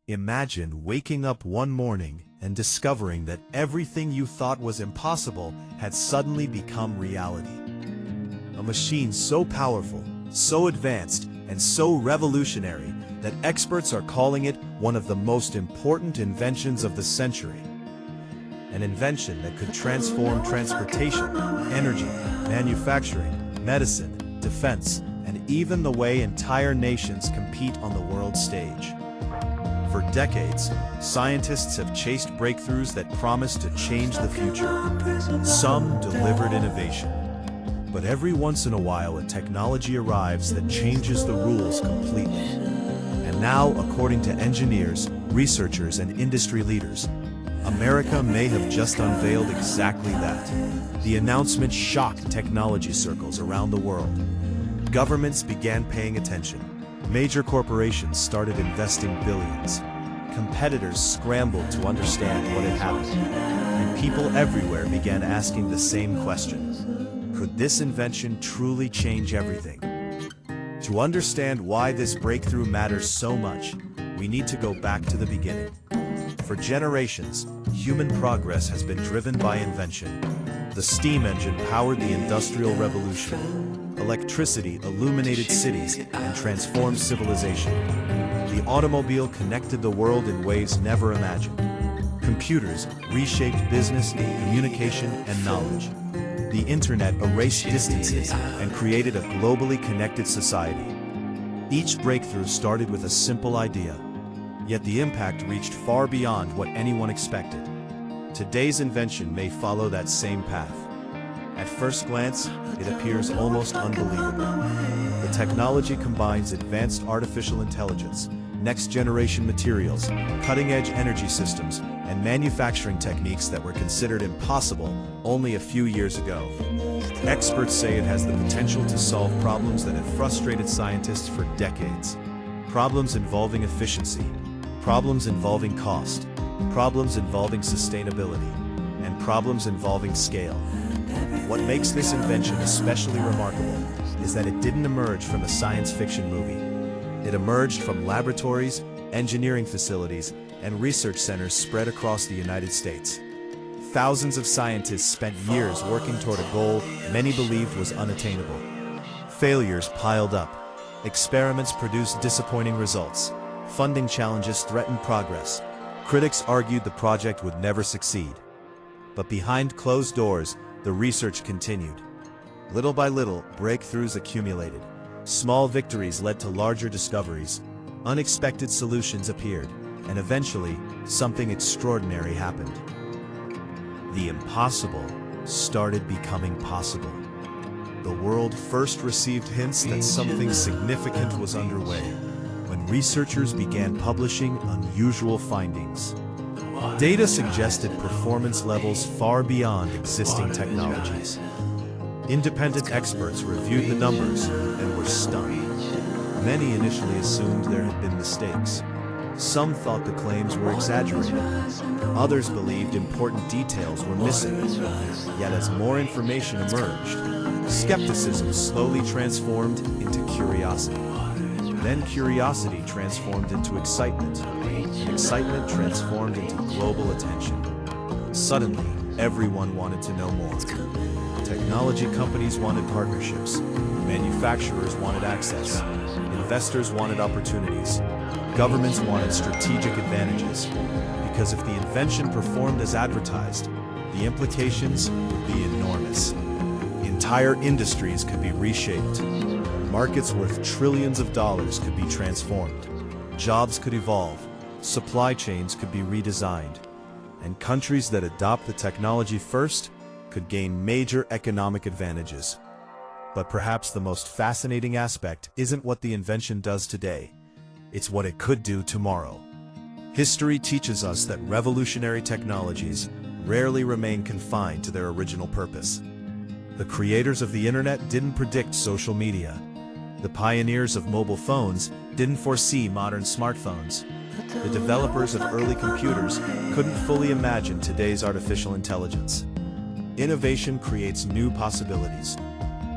Imagine waking up one morning and discovering that everything you thought was impossible had suddenly become reality. A machine so powerful, so advanced, and so revolutionary that experts are calling it one of the most important inventions of the century. An invention that could transform transportation, energy, manufacturing, medicine, defense, and even the way entire nations compete on the world stage. For decades, scientists have chased breakthroughs that promise to change the future. Some delivered innovation. But every once in a while, a technology arrives that changes the rules completely. And now, according to engineers, researchers, and industry leaders, America may have just unveiled exactly that. The announcement shocked technology circles around the world. Governments began paying attention. Major corporations started investing billions. Competitors scrambled to understand what had happened. And people everywhere began asking the same question. Could this invention truly change everything? To understand why this breakthrough matters so much, we need to go back to the beginning. For generations, human progress has been driven by invention. The steam engine powered the Industrial Revolution. Electricity illuminated cities and transformed civilization. The automobile connected the world in ways never imagined. Computers reshaped business, communication, and knowledge. The internet erased distances and created a globally connected society. Each breakthrough started with a simple idea, yet the impact reached far beyond what anyone expected. Today's invention may follow that same path. At first glance, it appears almost unbelievable. The technology combines advanced artificial intelligence, next-generation materials, cutting-edge energy systems, and manufacturing techniques that were considered impossible only a few years ago. Experts say it has the potential to solve problems that have frustrated scientists for decades. Problems involving efficiency, problems involving cost, problems involving sustainability, and problems involving scale. What makes this invention especially remarkable is that it didn't emerge from a science fiction movie. It emerged from laboratories, engineering facilities, and research centers spread across the United States. Thousands of scientists spent years working toward a goal many believed was unattainable. Failures piled up. Experiments produced disappointing results. Funding challenges threatened progress. Critics argued the project would never succeed. But behind closed doors, the research continued. Little by little, breakthroughs accumulated. Small victories led to larger discoveries. Unexpected solutions appeared, and eventually, something extraordinary happened. The impossible started becoming possible. The world first received hints that something significant was underway when researchers began publishing unusual findings. Data suggested performance levels far beyond existing technologies. Independent experts reviewed the numbers and were stunned. Many initially assumed there had been mistakes. Some thought the claims were exaggerated. Others believed important details were missing. Yet as more information emerged, skepticism slowly transformed into curiosity. Then curiosity transformed into excitement, and excitement transformed into global attention. Suddenly, everyone wanted to know more. Technology companies wanted partnerships, manufacturers wanted access, investors wanted opportunities, governments wanted strategic advantages, because if the invention performed as advertised, the implications would be enormous. Entire industries could be reshaped. Markets worth trillions of dollars could be transformed. Jobs could evolve. Supply chains could be redesigned. And countries that adopt the technology first could gain major economic advantages. But perhaps the most fascinating aspect isn't what the invention does today. It's what it could do tomorrow. History teaches us that revolutionary technologies rarely remain confined to their original purpose. The creators of the internet didn't predict social media. The pioneers of mobile phones didn't foresee modern smartphones. The developers of early computers couldn't fully imagine today's artificial intelligence. Innovation creates new possibilities.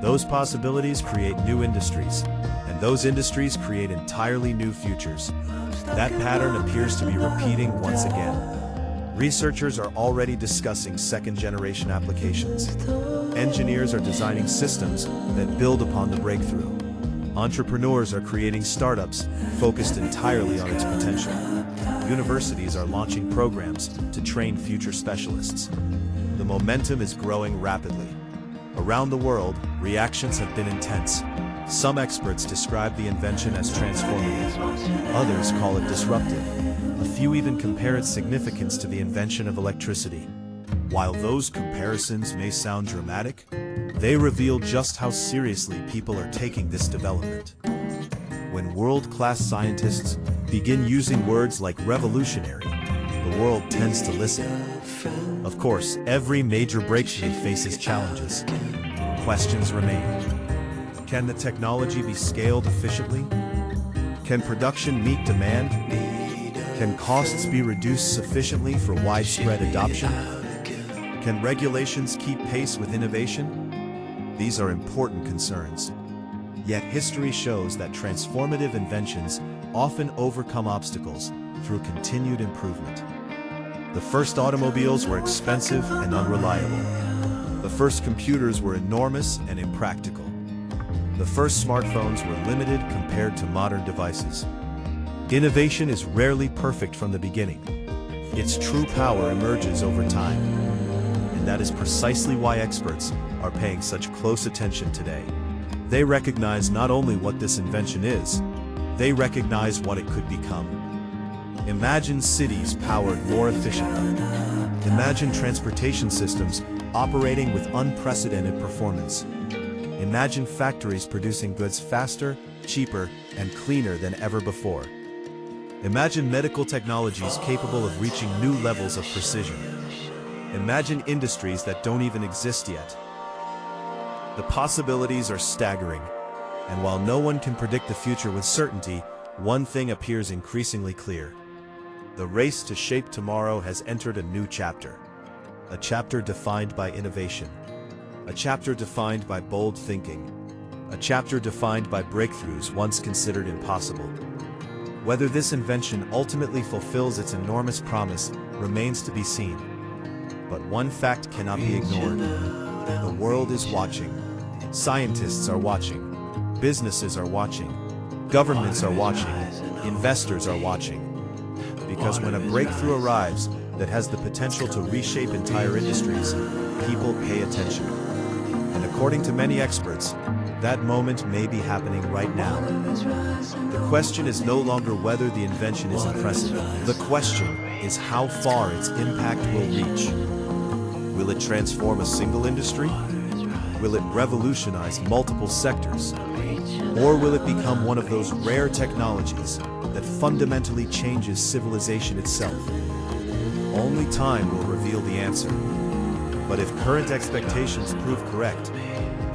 Those possibilities create new industries, and those industries create entirely new futures. That pattern appears to be repeating once again. Researchers are already discussing second-generation applications. Engineers are designing systems that build upon the breakthrough. Entrepreneurs are creating startups focused entirely on its potential. Universities are launching programs to train future specialists. The momentum is growing rapidly. Around the world, reactions have been intense. Some experts describe the invention as transformative. Others call it disruptive. A few even compare its significance to the invention of electricity. While those comparisons may sound dramatic, they reveal just how seriously people are taking this development. When world-class scientists begin using words like revolutionary, the world tends to listen. Of course, every major breakthrough faces challenges. Questions remain. Can the technology be scaled efficiently? Can production meet demand? Can costs be reduced sufficiently for widespread adoption? Can regulations keep pace with innovation? These are important concerns. Yet history shows that transformative inventions often overcome obstacles through continued improvement. The first automobiles were expensive and unreliable. The first computers were enormous and impractical. The first smartphones were limited compared to modern devices. Innovation is rarely perfect from the beginning. Its true power emerges over time. And that is precisely why experts are paying such close attention today. They recognize not only what this invention is, they recognize what it could become. Imagine cities powered more efficiently. Imagine transportation systems operating with unprecedented performance. Imagine factories producing goods faster, cheaper, and cleaner than ever before. Imagine medical technologies capable of reaching new levels of precision. Imagine industries that don't even exist yet. The possibilities are staggering, and while no one can predict the future with certainty, one thing appears increasingly clear. The race to shape tomorrow has entered a new chapter. A chapter defined by innovation. A chapter defined by bold thinking. A chapter defined by breakthroughs once considered impossible. Whether this invention ultimately fulfills its enormous promise remains to be seen. But one fact cannot be ignored. The world is watching. Scientists are watching. Businesses are watching. Governments are watching. Investors are watching. Because when a breakthrough arrives that has the potential to reshape entire industries, people pay attention. And according to many experts, that moment may be happening right now. The question is no longer whether the invention is impressive. The question is how far its impact will reach. Will it transform a single industry? Will it revolutionize multiple sectors? Or will it become one of those rare technologies that fundamentally changes civilization itself? Only time will reveal the answer. But if current expectations prove correct,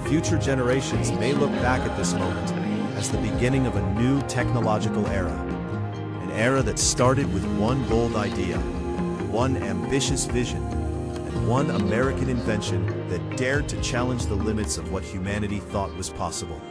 future generations may look back at this moment as the beginning of a new technological era. An era that started with one bold idea, one ambitious vision, and one American invention that dared to challenge the limits of what humanity thought was possible.